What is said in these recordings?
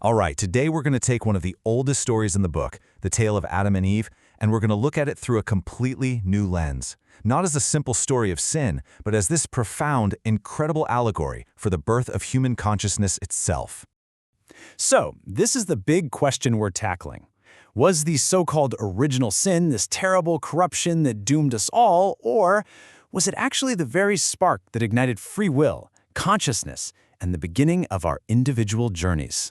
All right, today we're going to take one of the oldest stories in the book, the tale of Adam and Eve, and we're going to look at it through a completely new lens. Not as a simple story of sin, but as this profound, incredible allegory for the birth of human consciousness itself. So, this is the big question we're tackling. Was the so-called original sin this terrible corruption that doomed us all, or was it actually the very spark that ignited free will, consciousness, and the beginning of our individual journeys?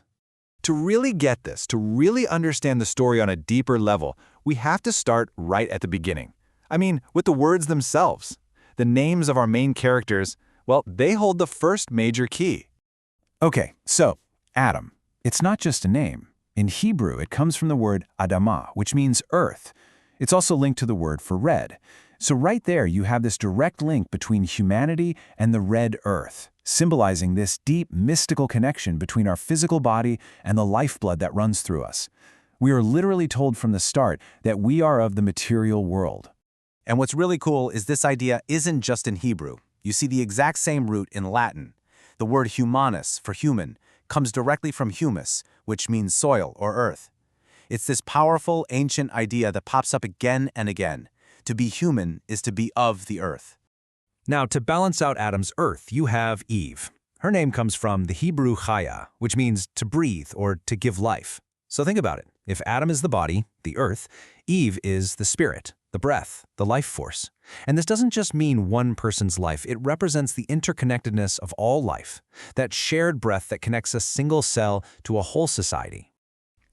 To really get this, to really understand the story on a deeper level, we have to start right at the beginning. I mean, with the words themselves. The names of our main characters, well, they hold the first major key. Okay, so, Adam. It's not just a name. In Hebrew, it comes from the word Adamah, which means earth. It's also linked to the word for red. So right there, you have this direct link between humanity and the red earth, symbolizing this deep, mystical connection between our physical body and the lifeblood that runs through us. We are literally told from the start that we are of the material world. And what's really cool is this idea isn't just in Hebrew. You see the exact same root in Latin. The word humanus, for human, comes directly from humus, which means soil or earth. It's this powerful, ancient idea that pops up again and again. To be human is to be of the earth. Now, to balance out Adam's earth, you have Eve. Her name comes from the Hebrew chaya, which means to breathe or to give life. So think about it. If Adam is the body, the earth, Eve is the spirit, the breath, the life force. And this doesn't just mean one person's life. It represents the interconnectedness of all life, that shared breath that connects a single cell to a whole society.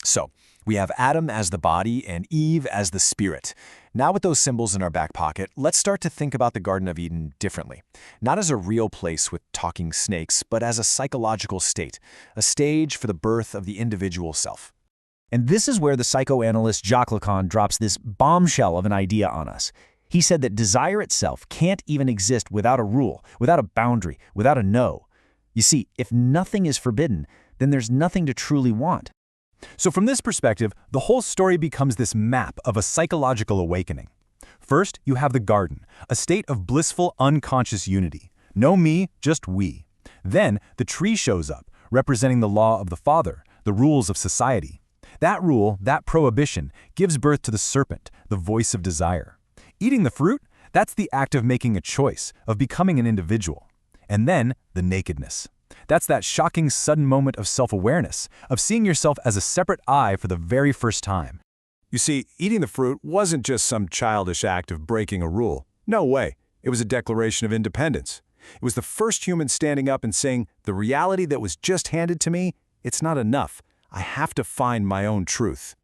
So, we have Adam as the body and Eve as the spirit. Now with those symbols in our back pocket, let's start to think about the Garden of Eden differently. Not as a real place with talking snakes, but as a psychological state, a stage for the birth of the individual self. And this is where the psychoanalyst Jacques Lacan drops this bombshell of an idea on us. He said that desire itself can't even exist without a rule, without a boundary, without a no. You see, if nothing is forbidden, then there's nothing to truly want. So from this perspective, the whole story becomes this map of a psychological awakening. First, you have the garden, a state of blissful, unconscious unity. No me, just we. Then, the tree shows up, representing the law of the Father, the rules of society. That rule, that prohibition, gives birth to the serpent, the voice of desire. Eating the fruit, that's the act of making a choice, of becoming an individual. And then, the nakedness. That's that shocking sudden moment of self-awareness, of seeing yourself as a separate I for the very first time. You see, eating the fruit wasn't just some childish act of breaking a rule. No way. It was a declaration of independence. It was the first human standing up and saying, the reality that was just handed to me, it's not enough. I have to find my own truth.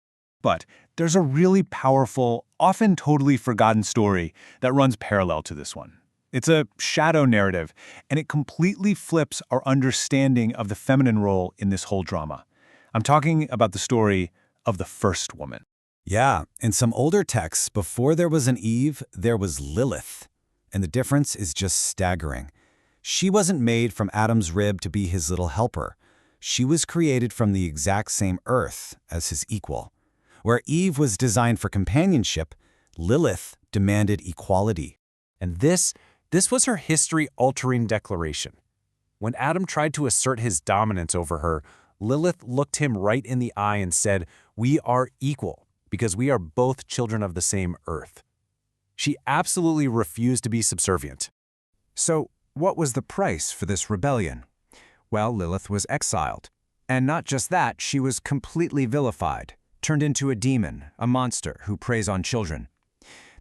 But there's a really powerful, often totally forgotten story that runs parallel to this one. It's a shadow narrative, and it completely flips our understanding of the feminine role in this whole drama. I'm talking about the story of the first woman. Yeah, in some older texts, before there was an Eve, there was Lilith. And the difference is just staggering. She wasn't made from Adam's rib to be his little helper. She was created from the exact same earth as his equal. Where Eve was designed for companionship, Lilith demanded equality. And this was her history-altering declaration. When Adam tried to assert his dominance over her, Lilith looked him right in the eye and said, "We are equal, because we are both children of the same earth." She absolutely refused to be subservient. So, what was the price for this rebellion? Well, Lilith was exiled. And not just that, she was completely vilified, turned into a demon, a monster who preys on children.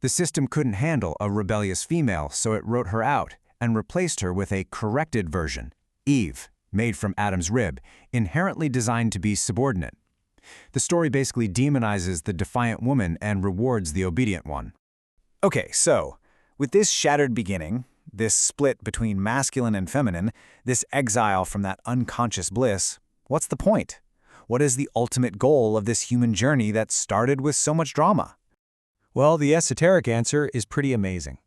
The system couldn't handle a rebellious female, so it wrote her out and replaced her with a corrected version, Eve, made from Adam's rib, inherently designed to be subordinate. The story basically demonizes the defiant woman and rewards the obedient one. Okay, so, with this shattered beginning, this split between masculine and feminine, this exile from that unconscious bliss, what's the point? What is the ultimate goal of this human journey that started with so much drama? Well, the esoteric answer is pretty amazing.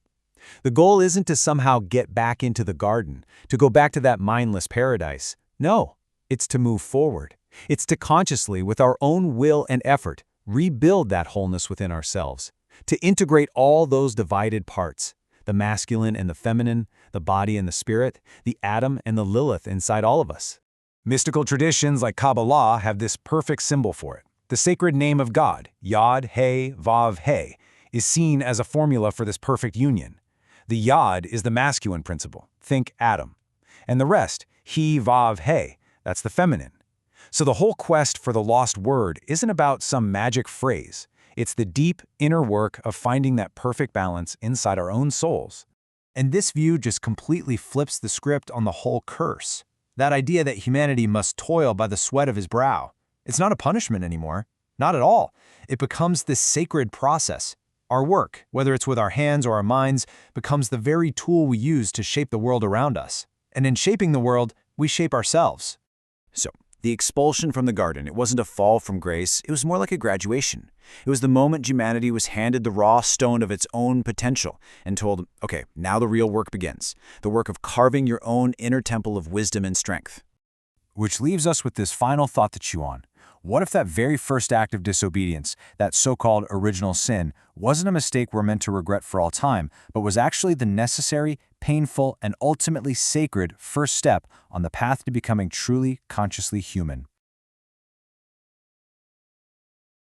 The goal isn't to somehow get back into the garden, to go back to that mindless paradise. No, it's to move forward. It's to consciously, with our own will and effort, rebuild that wholeness within ourselves, to integrate all those divided parts, the masculine and the feminine, the body and the spirit, the Adam and the Lilith inside all of us. Mystical traditions like Kabbalah have this perfect symbol for it. The sacred name of God, Yod, He, Vav, He, is seen as a formula for this perfect union. The Yod is the masculine principle, think Adam. And the rest, He, Vav, He, that's the feminine. So the whole quest for the lost word isn't about some magic phrase. It's the deep inner work of finding that perfect balance inside our own souls. And this view just completely flips the script on the whole curse. That idea that humanity must toil by the sweat of his brow. It's not a punishment anymore. Not at all. It becomes this sacred process. Our work, whether it's with our hands or our minds, becomes the very tool we use to shape the world around us. And in shaping the world, we shape ourselves. So, the expulsion from the garden, it wasn't a fall from grace, it was more like a graduation. It was the moment humanity was handed the raw stone of its own potential and told, okay, now the real work begins. The work of carving your own inner temple of wisdom and strength. Which leaves us with this final thought to chew on. What if that very first act of disobedience, that so-called original sin, wasn't a mistake we're meant to regret for all time, but was actually the necessary, painful, and ultimately sacred first step on the path to becoming truly consciously human?